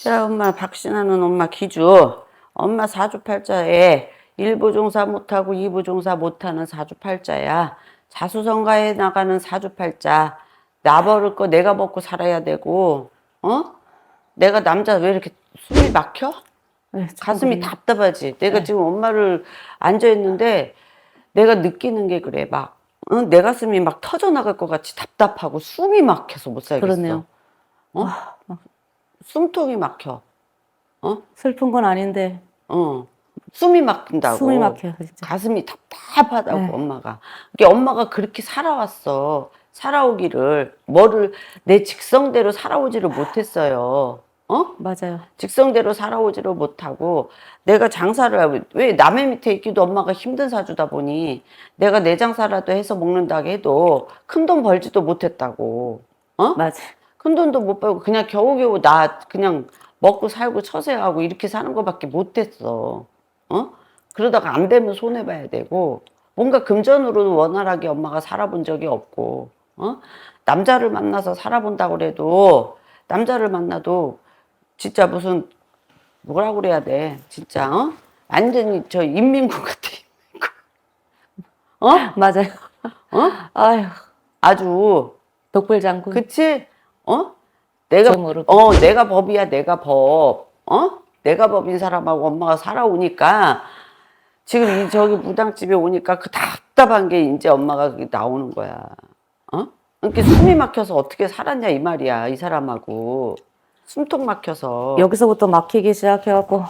자, 엄마 박신하는 엄마 기주. 엄마 사주팔자에 1부 종사 못하고 2부 종사 못하는 사주팔자야. 자수성가해 나가는 사주팔자. 나 버릴 거 내가 먹고 살아야 되고, 어? 내가 남자 왜 이렇게 숨이 막혀? 네, 가슴이 그래요. 답답하지. 내가 네. 지금 엄마를 앉아있는데 내가 느끼는 게 그래. 막, 내 가슴이 막 터져나갈 것 같이 답답하고 숨이 막혀서 못 살겠어. 그러네요. 어? 막 숨통이 막혀. 슬픈 건 아닌데 숨이 막힌다고. 숨이 막혀요, 진짜. 가슴이 답답하다고, 네. 엄마가. 그게 엄마가 그렇게 살아왔어. 살아오기를. 뭐를 내 직성대로 살아오지를 못했어요. 맞아요. 직성대로 살아오지를 못하고, 내가 장사를, 왜 남의 밑에 있기도 엄마가 힘든 사주다 보니, 내가 내 장사라도 해서 먹는다고 해도 큰 돈 벌지도 못했다고. 맞아요. 큰 돈도 못 벌고 그냥 겨우겨우 나 그냥 먹고 살고 처세하고 이렇게 사는 거밖에 못했어. 그러다가 안 되면 손해봐야 되고 뭔가 금전으로는 원활하게 엄마가 살아본 적이 없고 남자를 만나서 살아본다고 그래도 남자를 만나도 진짜 무슨 뭐라고 그래야 돼 진짜 완전히 저 인민군 같아. 맞아요. 아휴, 아주 독불장군. 그치? 내가, 정으로. 내가 법이야, 내가 법. 내가 법인 사람하고 엄마가 살아오니까, 지금 저기 무당집에 오니까 그 답답한 게 이제 엄마가 그게 나오는 거야. 그러니까 숨이 막혀서 어떻게 살았냐, 이 말이야, 이 사람하고. 숨통 막혀서. 여기서부터 막히기 시작해갖고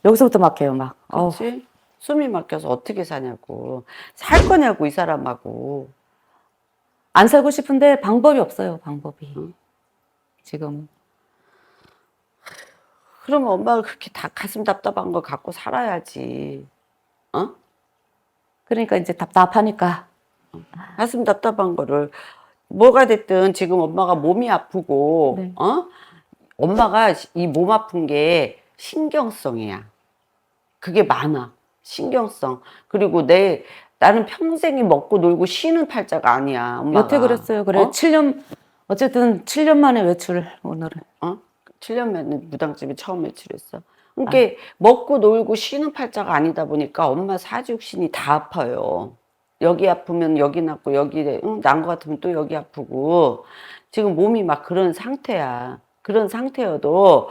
여기서부터 막혀요, 막. 그렇지? 숨이 막혀서 어떻게 사냐고. 살 거냐고, 이 사람하고. 안 살고 싶은데 방법이 없어요, 방법이. 지금. 그러면 엄마가 그렇게 다 가슴 답답한 걸 갖고 살아야지. 그러니까 이제 답답하니까. 가슴 답답한 거를 뭐가 됐든 지금 엄마가 몸이 아프고 네. 엄마가 이 몸 아픈 게 신경성이야. 그게 많아. 신경성. 그리고 나는 평생이 먹고 놀고 쉬는 팔자가 아니야. 엄마가. 여태 그랬어요. 그래. 7년, 어쨌든 7년 만에 외출, 오늘은. 7년 만에 무당집에 처음 외출했어. 그러니까 먹고 놀고 쉬는 팔자가 아니다 보니까 엄마 사주육신이 다 아파요. 여기 아프면 여기 낫고 여기 난 것 같으면 또 여기 아프고 지금 몸이 막 그런 상태야. 그런 상태여도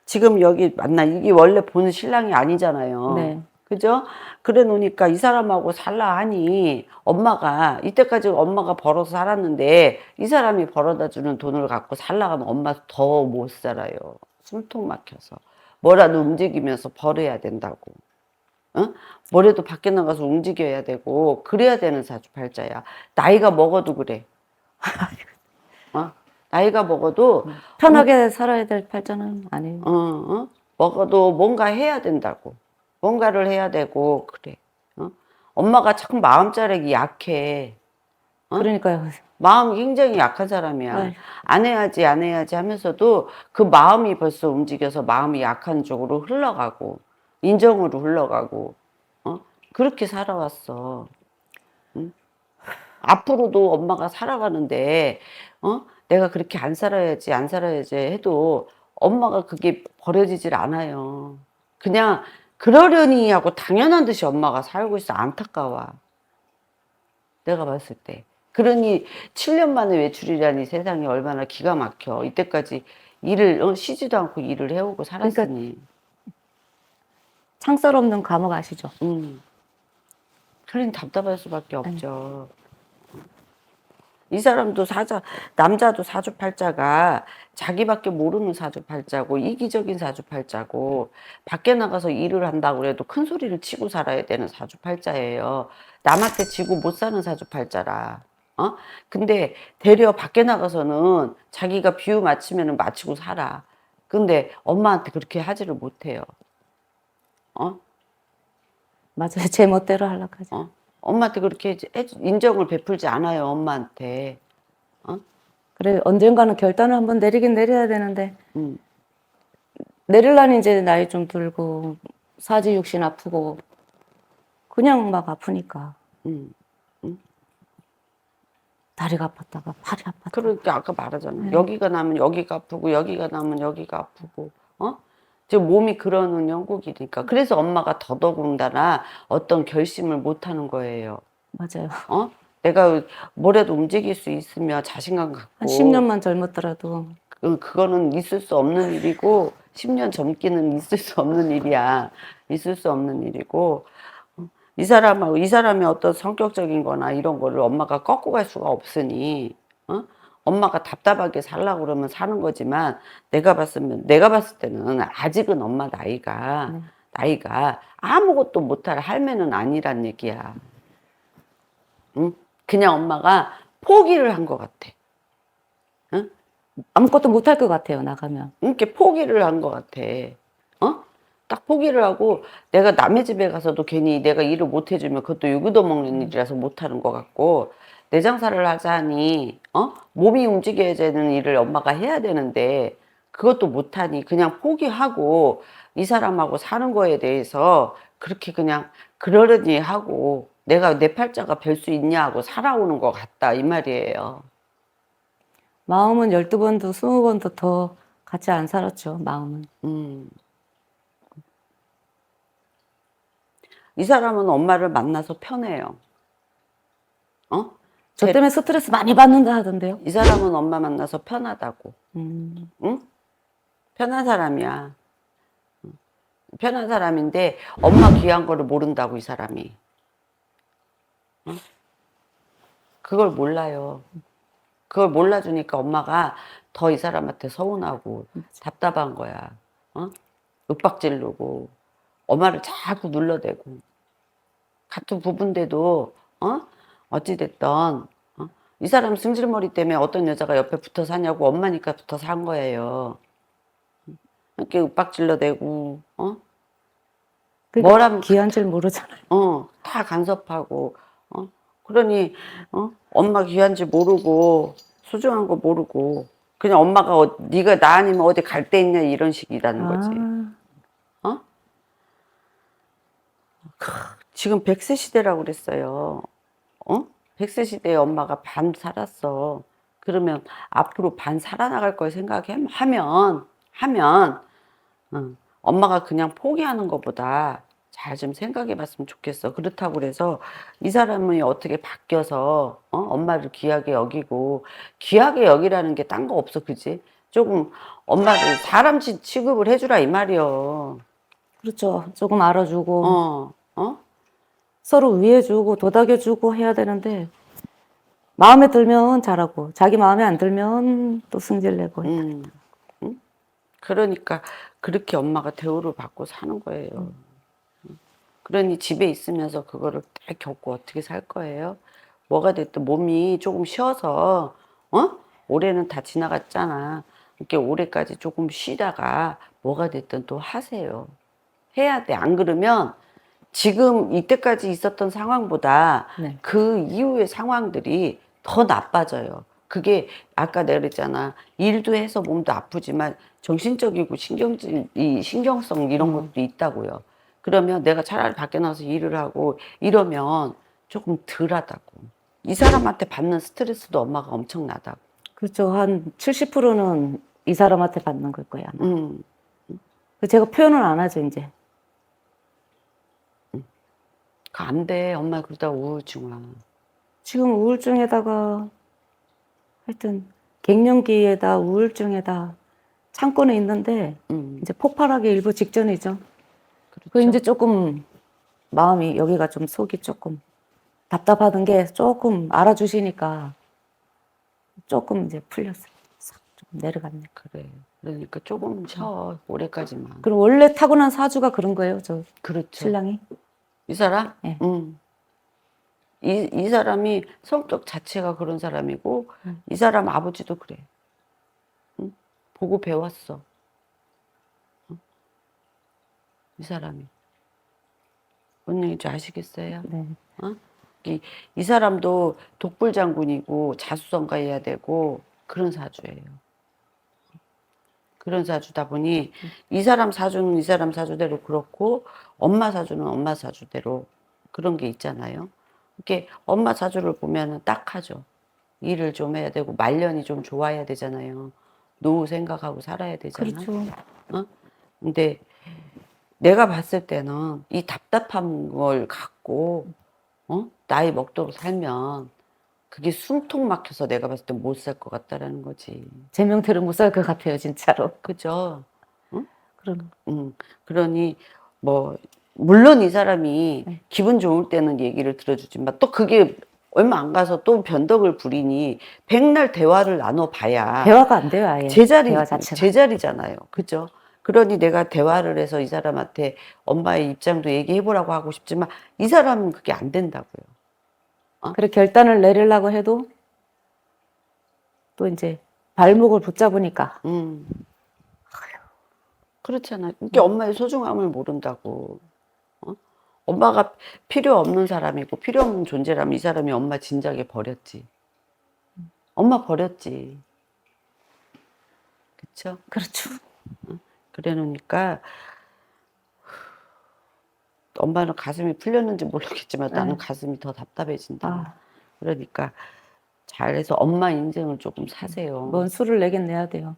지금 여기 만나 이게 원래 보는 신랑이 아니잖아요. 네. 그죠? 그래 놓으니까 이 사람하고 살라 하니 엄마가 이때까지 엄마가 벌어서 살았는데 이 사람이 벌어다 주는 돈을 갖고 살라 하면 엄마 더 못 살아요. 숨통 막혀서 뭐라도 움직이면서 벌어야 된다고. 뭐래도 밖에 나가서 움직여야 되고 그래야 되는 사주팔자야. 나이가 먹어도 그래. 나이가 먹어도 편하게 살아야 될 팔자는 아니에요. 먹어도 뭔가 해야 된다고. 뭔가를 해야 되고 그래. 엄마가 참 마음자락이 약해. 그러니까요. 마음이 굉장히 약한 사람이야. 네. 안 해야지 안 해야지 하면서도 그 마음이 벌써 움직여서 마음이 약한 쪽으로 흘러가고 인정으로 흘러가고 그렇게 살아왔어. 앞으로도 엄마가 살아가는데 내가 그렇게 안 살아야지 안 살아야지 해도 엄마가 그게 버려지질 않아요. 그냥 그러려니 하고 당연한 듯이 엄마가 살고 있어. 안타까워. 내가 봤을 때. 그러니 7년 만에 외출이라니 세상이 얼마나 기가 막혀. 이때까지 일을 쉬지도 않고 일을 해오고 살았으니. 창살 없는 감옥 아시죠? 그러니 답답할 수밖에 없죠. 이 사람도 남자도 사주팔자가 자기밖에 모르는 사주팔자고 이기적인 사주팔자고 밖에 나가서 일을 한다고 그래도 큰 소리를 치고 살아야 되는 사주팔자예요. 남한테 지고 못 사는 사주팔자라. 근데 되려 밖에 나가서는 자기가 비유 맞추면은 맞추고 살아. 근데 엄마한테 그렇게 하지를 못해요. 맞아요. 제 멋대로 하려고 하죠. 엄마한테 그렇게 인정을 베풀지 않아요, 엄마한테. 그래, 언젠가는 결단을 한번 내리긴 내려야 되는데, 음. 내릴라니 이제 나이 좀 들고, 사지육신 아프고, 그냥 막 아프니까. 다리가 아팠다가 팔이 아팠다가. 그러니까 아까 말하잖아. 네. 여기가 나면 여기가 아프고 여기가 나면 여기가 아프고 지금 몸이 그러는 형국이니까. 그래서 엄마가 더더군다나 어떤 결심을 못 하는 거예요. 맞아요. 내가 뭐라도 움직일 수 있으면 자신감 한 갖고 10년만 젊었더라도 그거는 있을 수 없는 일이고 10년 젊기는 있을 수 없는 일이야. 있을 수 없는 일이고 이 사람의 어떤 성격적인 거나 이런 거를 엄마가 꺾고 갈 수가 없으니 엄마가 답답하게 살라고 그러면 사는 거지만 내가 봤을 때는 아직은 엄마 나이가 아무것도 못할 할매는 아니란 얘기야. 응? 그냥 엄마가 포기를 한 것 같아. 응? 아무것도 못할 것 같아요, 나가면. 이렇게 포기를 한 것 같아. 딱 포기를 하고 내가 남의 집에 가서도 괜히 내가 일을 못 해주면 그것도 유기도 먹는 일이라서 못 하는 것 같고 내 장사를 하자니 몸이 움직여야 되는 일을 엄마가 해야 되는데 그것도 못하니 그냥 포기하고 이 사람하고 사는 거에 대해서 그렇게 그냥 그러려니 하고 내가 내 팔자가 별 수 있냐 하고 살아오는 것 같다 이 말이에요. 마음은 12번도 20번도 더 같이 안 살았죠, 마음은. 이 사람은 엄마를 만나서 편해요. 저 때문에 스트레스 많이 받는다 하던데요. 이 사람은 엄마 만나서 편하다고. 음, 응? 편한 사람이야. 편한 사람인데 엄마 귀한 거를 모른다고 이 사람이. 그걸 몰라요. 그걸 몰라주니까 엄마가 더 이 사람한테 서운하고 답답한 거야. 윽박지르고 엄마를 자꾸 눌러대고 같은 부부인데도 어찌됐든 이 사람 승질머리 때문에 어떤 여자가 옆에 붙어 사냐고 엄마니까 붙어 산 거예요. 이렇게 윽박질러대고 그러니까 뭐라면 귀한 줄 모르잖아요. 다 간섭하고 그러니 엄마 귀한지 모르고 소중한 거 모르고 그냥 엄마가 네가 나 아니면 어디 갈 데 있냐 이런 식이라는 거지. 지금 100세 시대라고 그랬어요. 100세 시대에 엄마가 반 살았어. 그러면 앞으로 반 살아나갈 걸 생각하면 엄마가 그냥 포기하는 것보다 잘 좀 생각해 봤으면 좋겠어. 그렇다고 그래서 이 사람이 어떻게 바뀌어서 엄마를 귀하게 여기고 귀하게 여기라는 게 딴 거 없어. 그지? 조금 엄마를 사람 취급을 해주라 이 말이요. 그렇죠. 조금 알아주고 어? 서로 위해주고 도닥여주고 해야 되는데 마음에 들면 잘하고 자기 마음에 안 들면 또 승질내고. 응? 그러니까 그렇게 엄마가 대우를 받고 사는 거예요. 그러니 집에 있으면서 그거를 다 겪고 어떻게 살 거예요? 뭐가 됐든 몸이 조금 쉬어서 올해는 다 지나갔잖아. 이렇게 올해까지 조금 쉬다가 뭐가 됐든 또 하세요. 해야 돼. 안 그러면 지금 이때까지 있었던 상황보다 네. 그 이후의 상황들이 더 나빠져요. 그게 아까 내가 그랬잖아. 일도 해서 몸도 아프지만 정신적이고 신경성 이런 것도 있다고요. 그러면 내가 차라리 밖에 나가서 일을 하고 이러면 조금 덜하다고. 이 사람한테 받는 스트레스도 엄마가 엄청나다고. 그렇죠. 한 70%는 이 사람한테 받는 걸 거예요, 아마. 음. 제가 표현을 안 하죠, 이제. 그 안 돼. 엄마 그러다 우울증 와. 지금 우울증에다가 하여튼 갱년기에다 우울증에다 창고에 있는데 이제 폭발하기 일부 직전이죠. 그렇죠. 그 이제 조금 마음이 여기가 좀 속이 조금 답답하던 게 조금 알아주시니까 조금 이제 풀렸어요. 싹 좀 내려갔네. 그래. 그러니까 조금 쉬어. 올해까지만. 그리고 원래 타고난 사주가 그런 거예요, 저 그렇죠. 신랑이. 이 사람? 네. 이 사람이 성격 자체가 그런 사람이고, 이 사람 아버지도 그래. 보고 배웠어. 이 사람이. 뭔 얘기인지 아시겠어요? 네. 이 사람도 독불장군이고, 자수성가해야 되고, 그런 사주예요. 그런 사주다 보니, 이 사람 사주는 이 사람 사주대로 그렇고, 엄마 사주는 엄마 사주대로 그런 게 있잖아요. 이렇게 엄마 사주를 보면은 딱 하죠. 일을 좀 해야 되고 말년이 좀 좋아야 되잖아요. 노후 생각하고 살아야 되잖아. 그렇죠. 어? 근데 내가 봤을 때는 이 답답한 걸 갖고 나이 먹도록 살면 그게 숨통 막혀서 내가 봤을 때 못 살 것 같다라는 거지. 제 명태를 못 살 것 같아요, 진짜로. 그죠? 응? 그럼 그러니 뭐 물론 이 사람이 네. 기분 좋을 때는 얘기를 들어주지만 또 그게 얼마 안 가서 또 변덕을 부리니 백날 대화를 나눠봐야 대화가 안 돼요, 아예. 대화 자체가. 제자리잖아요. 그죠? 그러니 내가 대화를 해서 이 사람한테 엄마의 입장도 얘기해보라고 하고 싶지만 이 사람은 그게 안 된다고요. 그렇게 결단을 내리려고 해도 또 이제 발목을 붙잡으니까 그렇잖아요. 이게 엄마의 소중함을 모른다고. 엄마가 필요 없는 사람이고 필요 없는 존재라면 이 사람이 엄마 진작에 버렸지. 엄마 버렸지. 그쵸? 그렇죠. 그래 놓으니까 엄마는 가슴이 풀렸는지 모르겠지만 나는 가슴이 더 답답해진다. 아, 그러니까 잘해서 엄마 인생을 조금 사세요. 뭔 수를 내긴 내야 돼요.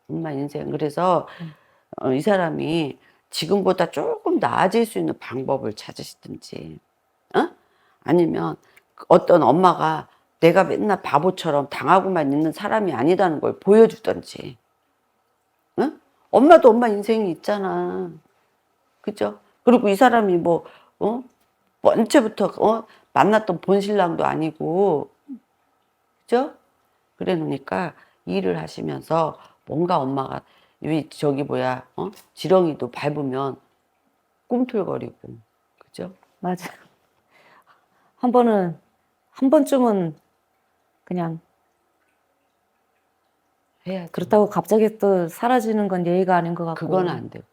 엄마 인생. 그래서 이 사람이 지금보다 조금 나아질 수 있는 방법을 찾으시든지, 아니면 어떤 엄마가 내가 맨날 바보처럼 당하고만 있는 사람이 아니다는 걸 보여주든지, 응? 엄마도 엄마 인생이 있잖아. 그죠? 그리고 이 사람이 뭐, 언제부터, 만났던 본신랑도 아니고, 그죠? 그래 놓으니까 일을 하시면서 뭔가 엄마가, 저기 뭐야, 지렁이도 밟으면 꿈틀거리고, 그죠? 맞아. 한 번쯤은 그냥 해야죠. 그렇다고 갑자기 또 사라지는 건 예의가 아닌 것 같고. 그건 안 되고.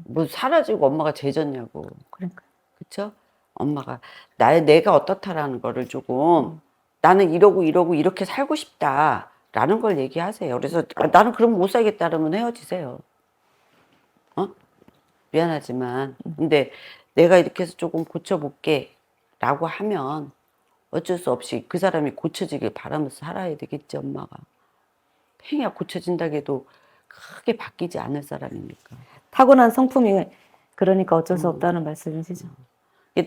뭐 사라지고 엄마가 죄졌냐고. 그러니까. 그쵸? 엄마가 내가 어떻다라는 거를 조금 나는 이러고 이렇게 살고 싶다라는 걸 얘기하세요. 그래서 나는 그럼 못 살겠다 그러면 헤어지세요. 미안하지만 근데 내가 이렇게 해서 조금 고쳐볼게 라고 하면 어쩔 수 없이 그 사람이 고쳐지길 바라면서 살아야 되겠지. 엄마가 행여 고쳐진다고 해도 크게 바뀌지 않을 사람이니까. 타고난 성품이 그러니까 어쩔 수 없다는 말씀이시죠.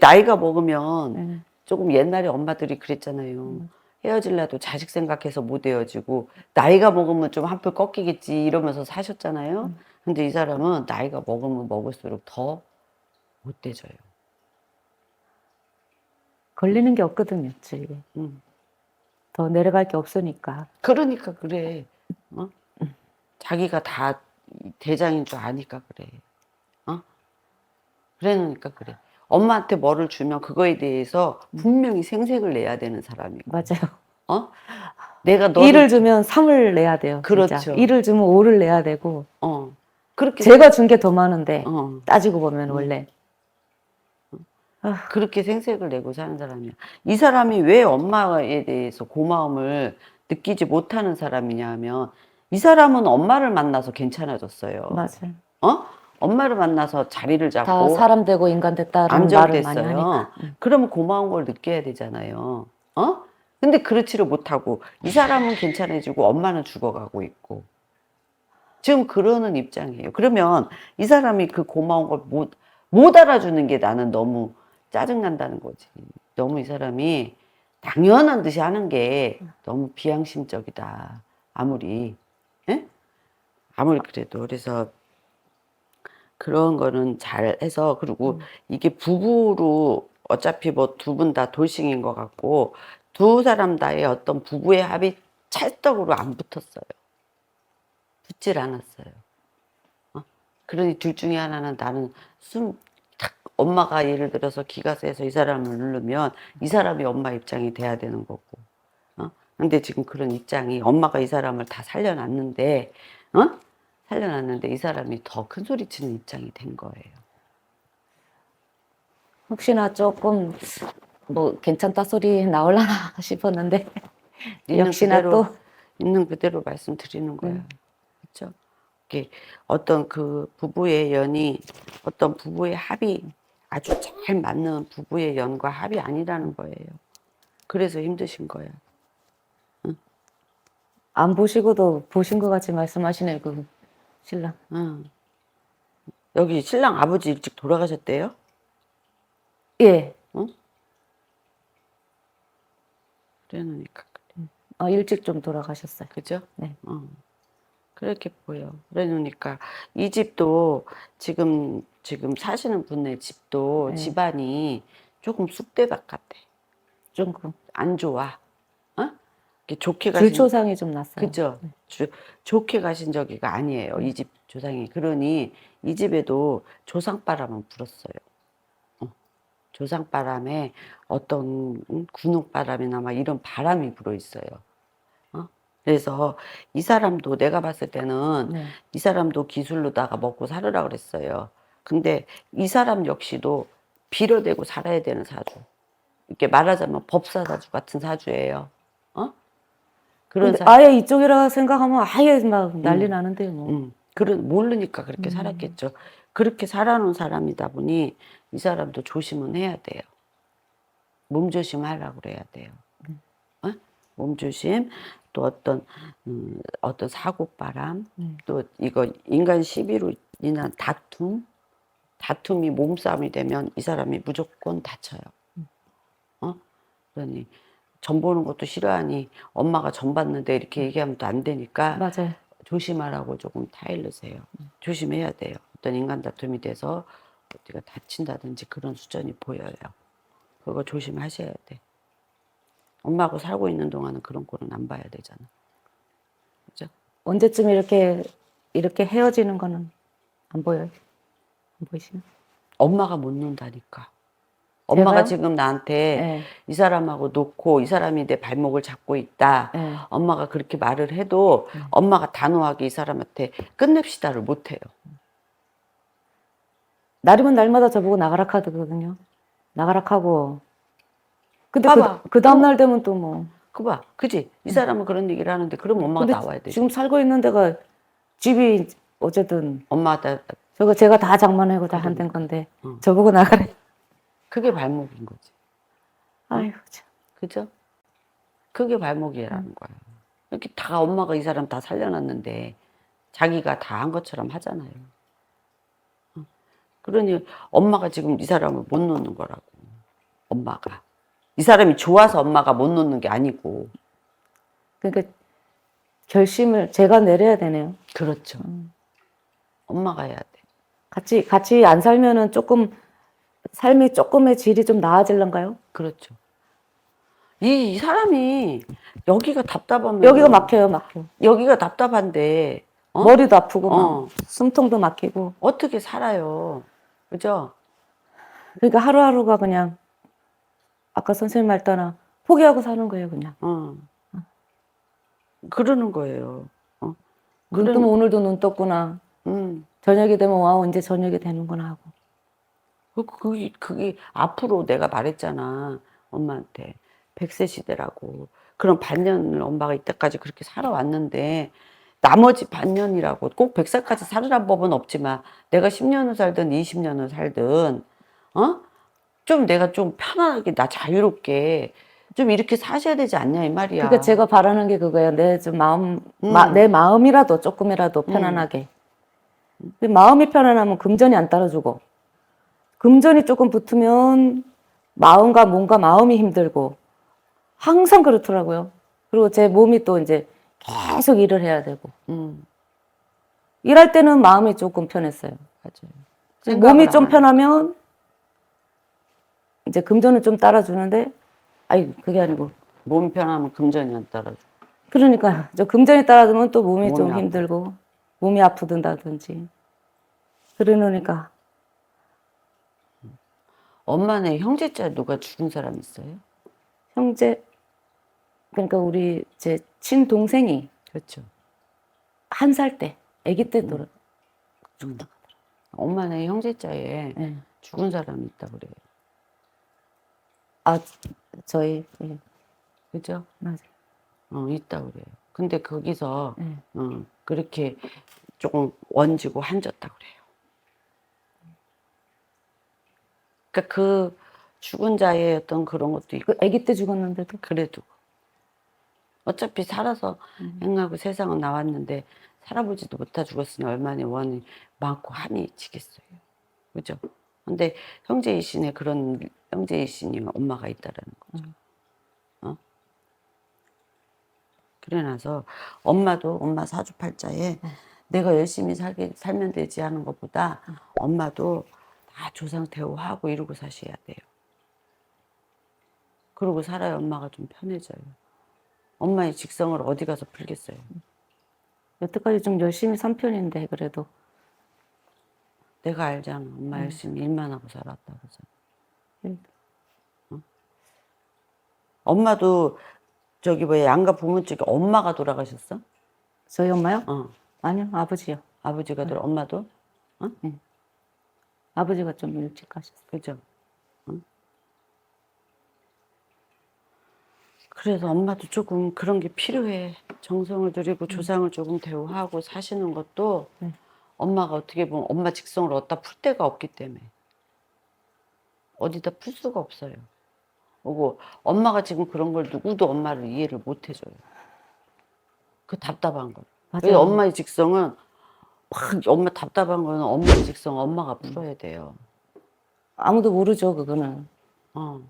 나이가 먹으면 조금 옛날에 엄마들이 그랬잖아요. 헤어질라도 자식 생각해서 못 헤어지고 나이가 먹으면 좀 한풀 꺾이겠지 이러면서 사셨잖아요. 근데 이 사람은 나이가 먹으면 먹을수록 더 못돼져요. 걸리는 게 없거든요, 주위에. 더 내려갈 게 없으니까. 그러니까 그래. 자기가 다 대장인 줄 아니까 그래. 그러니까 그래. 엄마한테 뭐를 주면 그거에 대해서 분명히 생색을 내야 되는 사람이고. 맞아요. 내가 너를 1을 주면 3을 내야 돼요. 그렇죠. 진짜. 1을 주면 5를 내야 되고. 그렇게 제가 준 게 더 많은데 따지고 보면 원래. 그렇게 생색을 내고 사는 사람이야. 이 사람이 왜 엄마에 대해서 고마움을 느끼지 못하는 사람이냐 하면 이 사람은 엄마를 만나서 괜찮아졌어요. 맞아요. 엄마를 만나서 자리를 다 잡고 사람 되고 인간 됐다는 말을 많이 안정됐어요. 하니까. 그러면 고마운 걸 느껴야 되잖아요. 근데 그렇지를 못하고 이 사람은 괜찮아지고 엄마는 죽어가고 있고 지금 그러는 입장이에요. 그러면 이 사람이 그 고마운 걸 못 알아주는 게 나는 너무 짜증난다는 거지. 너무 이 사람이 당연한 듯이 하는 게 너무 비양심적이다. 아무리 그래도. 그래서 그런 거는 잘 해서, 그리고 이게 부부로 어차피 뭐 두 분 다 돌싱인 것 같고 두 사람 다의 어떤 부부의 합이 찰떡으로 안 붙었어요. 붙질 않았어요. 그러니 둘 중에 하나는 나는 딱 엄마가 예를 들어서 기가 세서 이 사람을 누르면 이 사람이 엄마 입장이 돼야 되는 거고. 근데 지금 그런 입장이 엄마가 이 사람을 다 살려놨는데 이 사람이 더 큰 소리 치는 입장이 된 거예요. 혹시나 조금 뭐 괜찮다 소리 나올라나 싶었는데 역시나 또 있는 그대로 말씀드리는 거야. 그렇죠? 이게 어떤 그 부부의 연이 어떤 부부의 합이 아주 잘 맞는 부부의 연과 합이 아니라는 거예요. 그래서 힘드신 거야. 안 보시고도 보신 것 같이 말씀하시네요, 그 신랑. 응. 여기 신랑 아버지 일찍 돌아가셨대요? 예. 응? 그러니까 일찍 좀 돌아가셨어요. 그죠? 네. 그렇게 보여. 그러니까 이 집도 지금 사시는 분의 집도 네. 집안이 조금 쑥대밭 같아. 좀 안 좋아. 어? 이렇게 좋게 가신 불초상이 좀 났어요. 그죠? 좋게 가신 저기가 아니에요. 이 집 조상이. 그러니 이 집에도 조상바람은 불었어요. 조상바람에 어떤 군옥바람이나 막 이런 바람이 불어 있어요. 그래서 이 사람도 내가 봤을 때는 네. 이 사람도 기술로다가 먹고 살으라 그랬어요. 근데 이 사람 역시도 빌어대고 살아야 되는 사주. 이렇게 말하자면 법사사주 같은 사주예요. 그런 근데 사, 아예 이쪽이라 생각하면 아예 막 난리 나는데요, 뭐. 모르니까 그렇게 살았겠죠. 그렇게 살아놓은 사람이다 보니 이 사람도 조심은 해야 돼요. 몸조심하라고 그래야 돼요. 몸조심, 또 어떤 사고바람, 또 이거 인간 시비로 인한 다툼이 몸싸움이 되면 이 사람이 무조건 다쳐요. 그러니 전 보는 것도 싫어하니 엄마가 전 봤는데 이렇게 얘기하면 또 안 되니까 맞아요. 조심하라고 조금 타일르세요. 조심해야 돼요. 어떤 인간 다툼이 돼서 어디가 다친다든지 그런 수준이 보여요. 그거 조심하셔야 돼. 엄마하고 살고 있는 동안은 그런 꼴은 안 봐야 되잖아. 그죠? 언제쯤 이렇게 헤어지는 거는 안 보여요? 안 보이시나? 엄마가 못 논다니까. 엄마가 제가요? 지금 나한테 예. 이 사람하고 놓고 이 사람이 내 발목을 잡고 있다. 예. 엄마가 그렇게 말을 해도 엄마가 단호하게 이 사람한테 끝냅시다를 못 해요. 날이면 날마다 저보고 나가라 카드거든요. 나가라 하고. 근데 봐봐. 그 다음 날 되면 또 뭐. 그봐. 그지? 이 사람은 그런 얘기를 하는데 그럼 엄마가 근데 나와야 되지. 지금 살고 있는 데가 집이 어쨌든 엄마가 저거 제가 다 장만하고 다 한된 건데 응. 저보고 나가래. 그게 발목인 거지. 아이고 참. 그죠? 그게 발목이라는 거야. 이렇게 다 엄마가 이 사람 다 살려놨는데 자기가 다 한 것처럼 하잖아요. 그러니 엄마가 지금 이 사람을 못 놓는 거라고. 엄마가. 이 사람이 좋아서 엄마가 못 놓는 게 아니고. 그러니까 결심을 제가 내려야 되네요. 그렇죠. 엄마가 해야 돼. 같이 안 살면은 조금 삶이 조금의 질이 좀 나아질런가요? 그렇죠. 이 사람이 여기가 답답하면 여기가 막혀요, 막혀. 여기가 답답한데 머리도 아프고 막 숨통도 막히고. 어떻게 살아요? 그죠? 그러니까 하루하루가 그냥 아까 선생님 말 따라 포기하고 사는 거예요, 그냥. 그러는 거예요. 눈 뜨면 오늘도 눈 떴구나. 음. 저녁이 되면 와, 이제 저녁이 되는구나 하고. 그게 앞으로 내가 말했잖아. 엄마한테. 100세 시대라고. 그런 반년을 엄마가 이때까지 그렇게 살아왔는데 나머지 반년이라고 꼭 100살까지 살으란 법은 없지만 내가 10년을 살든 20년을 살든 좀 내가 좀 편안하게 나 자유롭게 좀 이렇게 사셔야 되지 않냐 이 말이야. 그러니까 제가 바라는 게 그거예요. 내 좀 내 마음이라도 조금이라도 편안하게. 근데 마음이 편안하면 금전이 안 따라주고, 금전이 조금 붙으면 마음과 몸과 마음이 힘들고, 항상 그렇더라고요. 그리고 제 몸이 또 이제 계속 일을 해야 되고. 일할 때는 마음이 조금 편했어요. 맞아요. 몸이 좀 편하면 이제 금전은 좀 따라주는데, 아니, 그게 아니고. 몸이 편하면 금전이 안 따라줘. 그러니까, 저 금전이 따라주면 또 몸이 좀 아파. 힘들고, 몸이 아프든다든지. 그러니까. 엄마네 형제자 누가 죽은 사람 있어요? 형제, 그러니까 우리 제 친동생이 그렇죠. 1살 때, 아기 때 죽다 가더라. 엄마네 형제자에 네. 죽은 사람이 있다 그래요. 저희, 예. 그죠? 맞아요. 있다 그래요. 근데 거기서 네. 그렇게 조금 원지고 한졌다 그래요. 그러니까 그 죽은 자의 어떤 그런 것도 있고 그 아기 때 죽었는데도. 그래도 어차피 살아서 행하고 세상은 나왔는데 살아보지도 못하 죽었으니 얼마나 원이 많고 한이 지겠어요. 그죠? 근데 형제이신에 그런 형제이신이 엄마가 있다라는 거죠. 어? 그래 나서 엄마도 엄마 사주팔자에 내가 열심히 살면 되지 하는 것보다 엄마도 다 조상 대우하고 이러고 사셔야 돼요. 그러고 살아야 엄마가 좀 편해져요. 엄마의 직성을 어디 가서 풀겠어요. 여태까지 좀 열심히 산 편인데 그래도 내가 알잖아. 엄마 열심히 일만 하고 살았다고. 엄마도 저기 뭐야 양가 부모 쪽에 엄마가 돌아가셨어? 저희 엄마요? 어. 아니요, 아버지요. 아버지가 엄마도? 어? 아버지가 좀 일찍 가셨어요. 그죠? 응? 그래서 엄마도 조금 그런 게 필요해. 정성을 들이고 조상을 조금 대우하고 사시는 것도 엄마가 어떻게 보면 엄마 직성을 어디다 풀 데가 없기 때문에 어디다 풀 수가 없어요. 그리고 엄마가 지금 그런 걸 누구도 엄마를 이해를 못 해줘요. 그 답답한 걸. 왜 맞아요. 엄마의 직성은 막 엄마 답답한 거는 엄마의 직성 엄마가 풀어야 돼요. 아무도 모르죠, 그거는. 어.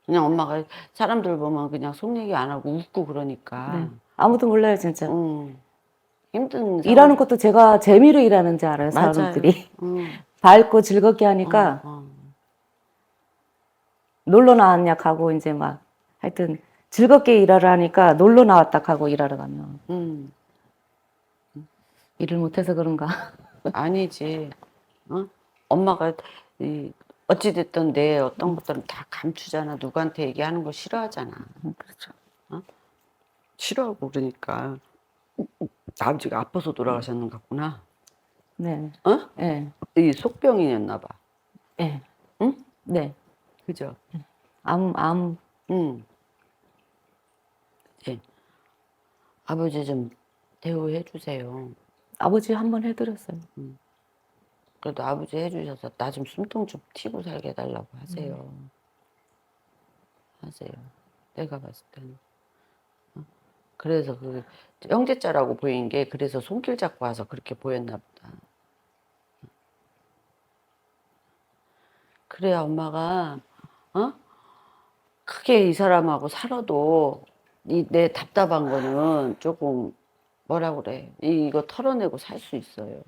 그냥 엄마가 사람들 보면 그냥 속 얘기 안 하고 웃고 그러니까. 네. 아무도 몰라요, 진짜. 힘든 일하는 것도 제가 재미로 일하는지 알아요, 맞아요. 사람들이. 밝고 즐겁게 하니까 놀러 나왔냐 하고 이제 막 하여튼 즐겁게 일하러 하니까 놀러 나왔다 하고 일하러 가면 일을 못해서 그런가. 아니지. 어? 엄마가 어찌됐든 내 어떤 것들은 다 감추잖아. 누구한테 얘기하는 거 싫어하잖아. 그렇죠. 싫어하고 그러니까 아버지가 아파서 돌아가셨는가 보나. 네. 어? 네. 이 속병이었나 봐. 네. 응? 네. 그죠? 암. 응. 예. 아버지 좀 대우해 주세요. 아버지 한 번 해드렸어요. 그래도 아버지 해주셔서 나 좀 숨통 좀 튀고 살게 해달라고 하세요. 하세요. 내가 봤을 때는. 그래서 그 형제자라고 보인 게 그래서 손길 잡고 와서 그렇게 보였나 보다. 그래야 엄마가 크게 이 사람하고 살아도 내 답답한 거는 조금 뭐라 그래 이거 털어내고 살 수 있어요.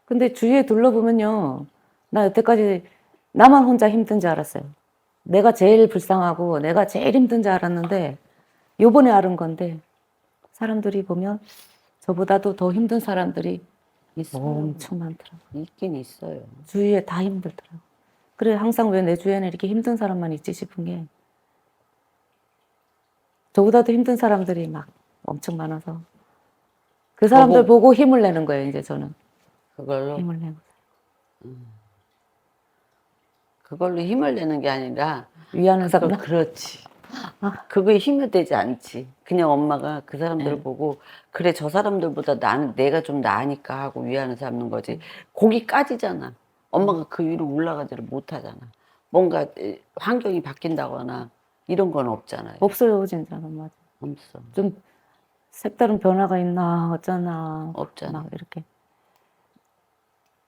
근데 주위에 둘러보면요. 나 여태까지 나만 혼자 힘든 줄 알았어요. 내가 제일 불쌍하고 내가 제일 힘든 줄 알았는데 요번에 알은 건데 사람들이 보면 저보다도 더 힘든 사람들이 있어요. 엄청 많더라고요. 있긴 있어요. 주위에 다 힘들더라고요. 그래 항상 왜 내 주위에는 이렇게 힘든 사람만 있지 싶은 게 저보다도 힘든 사람들이 막 엄청 많아서 그 사람들 보고 힘을 내는 거예요. 이제 저는 그걸로 힘을 내고 그걸로 힘을 내는 게 아니라 위하는 사람. 그렇지. 그거에 힘이 되지 않지. 그냥 엄마가 그 사람들을 보고 그래 저 사람들보다 나는 내가 좀 나으니까 하고 위안을 삼는 거지. 거기까지잖아. 엄마가 그 위로 올라가지를 못하잖아. 뭔가 환경이 바뀐다거나 이런 건 없잖아요. 없어요, 진짜. 맞아. 없어. 좀 색다른 변화가 있나 어쩌나 없잖아. 막 이렇게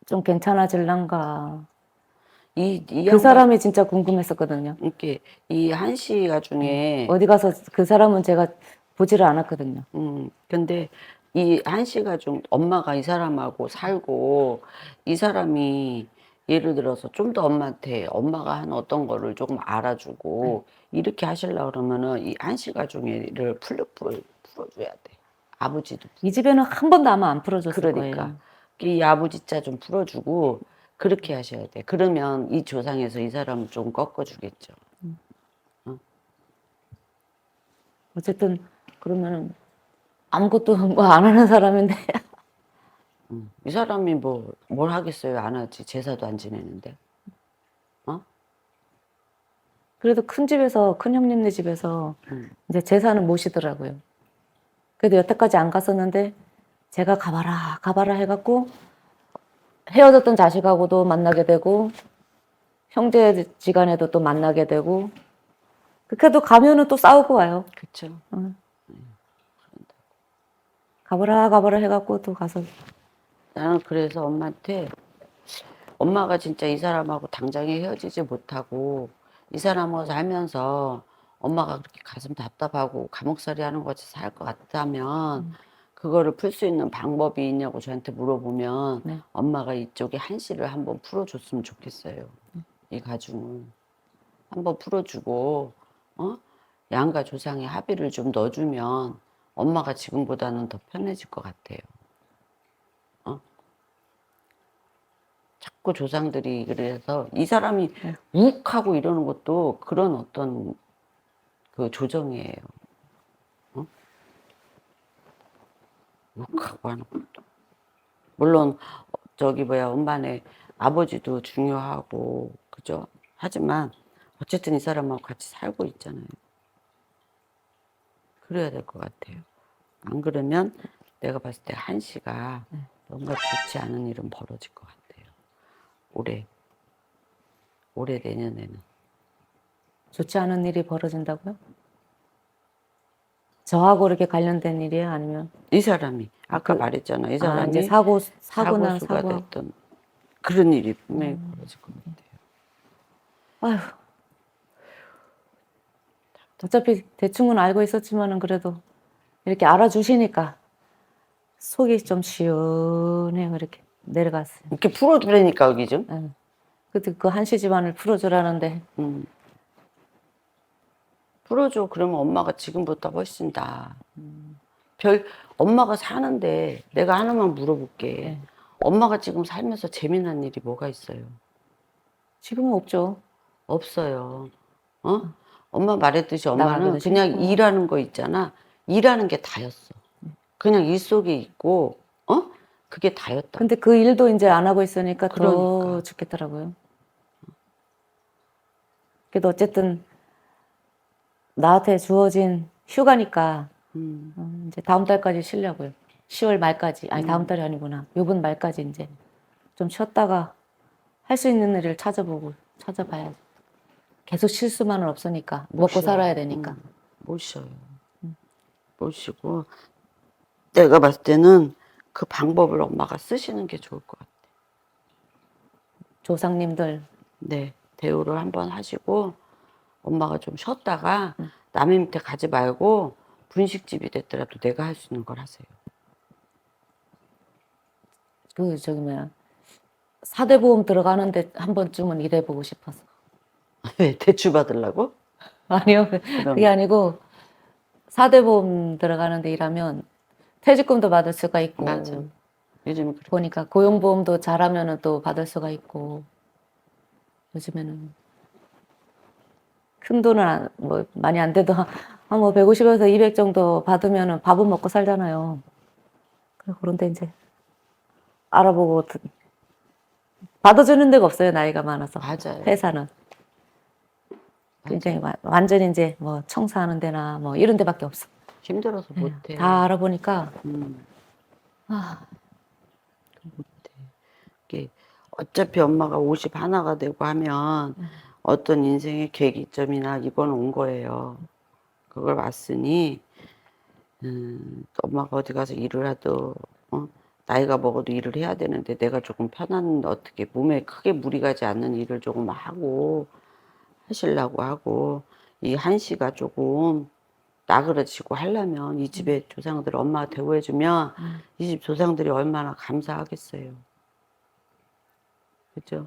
좀 괜찮아질란가. 그 사람이 진짜 궁금했었거든요. 이렇게 이 한씨가 중에 어디 가서 그 사람은 제가 보지를 않았거든요. 근데 이 한씨가 좀 엄마가 이 사람하고 살고 이 사람이 예를 들어서 좀 더 엄마한테 엄마가 한 어떤 거를 조금 알아주고 이렇게 하시려고 그러면은 이 한씨가 중에를 풀어줘야 돼. 아버지도. 이 집에는 한 번도 아마 안 풀어줬을 그러니까 거예요. 이 아버지 자 좀 풀어주고 그렇게 하셔야 돼. 그러면 이 조상에서 이 사람을 좀 꺾어주겠죠. 어쨌든 그러면은 아무것도 뭐 안 하는 사람인데 이 사람이 뭘 하겠어요? 안 하지. 제사도 안 지내는데. 그래도 큰 집에서 큰 형님네 집에서 이제 제사는 모시더라고요. 그래도 여태까지 안 갔었는데 제가 가봐라 해갖고 헤어졌던 자식하고도 만나게 되고 형제지간에도 또 만나게 되고 그래도 가면은 또 싸우고 와요. 그쵸. 가보라 해갖고 또 가서. 나는 그래서 엄마한테 엄마가 진짜 이 사람하고 당장에 헤어지지 못하고 이 사람하고 살면서 엄마가 그렇게 가슴 답답하고 감옥살이 하는 것이 살 것 같다면 그거를 풀 수 있는 방법이 있냐고 저한테 물어보면 네. 엄마가 이쪽에 한시를 한번 풀어줬으면 좋겠어요. 이 가중을 한번 풀어주고 양가 조상의 합의를 좀 넣어주면 엄마가 지금보다는 더 편해질 것 같아요. 자꾸 조상들이 그래서 이 사람이 욱하고 이러는 것도 그런 어떤 그 조정이에요. 욱하고 하는 것도. 물론 저기 뭐야 엄마네 아버지도 중요하고 그죠? 하지만 어쨌든 이 사람하고 같이 살고 있잖아요. 그래야 될 것 같아요. 안 그러면 내가 봤을 때 한시가 뭔가 좋지 않은 일은 벌어질 것 같아요. 올해 내년에는. 좋지 않은 일이 벌어진다고요? 저하고 이렇게 관련된 일이에요? 아니면? 이 사람이 아까 말했잖아. 이 사람이 이제 사고나 사고수가 됐던 그런 일이 분명히 벌어질 것 같아요. 아휴. 어차피 대충은 알고 있었지만은 그래도 이렇게 알아주시니까 속이 좀 시원해요. 이렇게 내려갔어요. 이렇게 풀어주라니까 여기 좀. 예. 그때 그 한시 집안을 풀어주라는데 풀어줘. 그러면 엄마가 지금보다 훨씬 나. 엄마가 사는데 내가 하나만 물어볼게. 네. 엄마가 지금 살면서 재미난 일이 뭐가 있어요? 지금은 없죠. 없어요. 엄마 말했듯이 나가기도 엄마는 그냥 싫고. 일하는 거 있잖아. 일하는 게 다였어. 그냥 일 속에 있고, 그게 다였다. 근데 그 일도 이제 안 하고 있으니까 더 그러니까. 죽겠더라고요. 그래도 어쨌든 나한테 주어진 휴가니까 이제 다음 달까지 쉬려고요. 10월 말까지. 아니 다음 달이 아니구나. 요번 말까지 이제 좀 쉬었다가 할 수 있는 일을 찾아봐야지. 계속 쉴 수만은 없으니까. 먹고 쉬어요. 살아야 되니까. 못 쉬어요. 못 쉬고 내가 봤을 때는 그 방법을 엄마가 쓰시는 게 좋을 것 같아. 조상님들. 네, 대우를 한번 하시고 엄마가 좀 쉬었다가 남의 밑에 가지 말고 분식집이 됐더라도 내가 할 수 있는 걸 하세요. 그 저기 뭐야. 사대보험 들어가는데 한 번쯤은 일해보고 싶어서. 왜 대출 받으려고? 아니요. 그게 아니고 사대보험 들어가는데 일하면 퇴직금도 받을 수가 있고. 맞아. 요즘 그렇게. 보니까 고용보험도 잘하면은 또 받을 수가 있고. 요즘에는 큰 돈은 뭐 많이 안 돼도 한 뭐 150에서 200 정도 받으면은 밥은 먹고 살잖아요. 그런데 이제 알아보고 받아주는 데가 없어요. 나이가 많아서. 맞아요. 회사는. 굉장히 완전히 이제 뭐 청소하는 데나 뭐 이런 데밖에 없어. 힘들어서 못해. 다 알아보니까 이게 어차피 엄마가 50 하나가 되고 하면 어떤 인생의 계기점이나 이건 온 거예요. 그걸 봤으니 엄마가 어디 가서 일을 하도 나이가 먹어도 일을 해야 되는데 내가 조금 편한 어떻게 몸에 크게 무리 가지 않는 일을 조금 하고 하시려고 하고 이 한시가 조금 나그러지고 하려면 이 집의 조상들 엄마가 대우해주면 이 집 조상들이 얼마나 감사하겠어요. 그죠?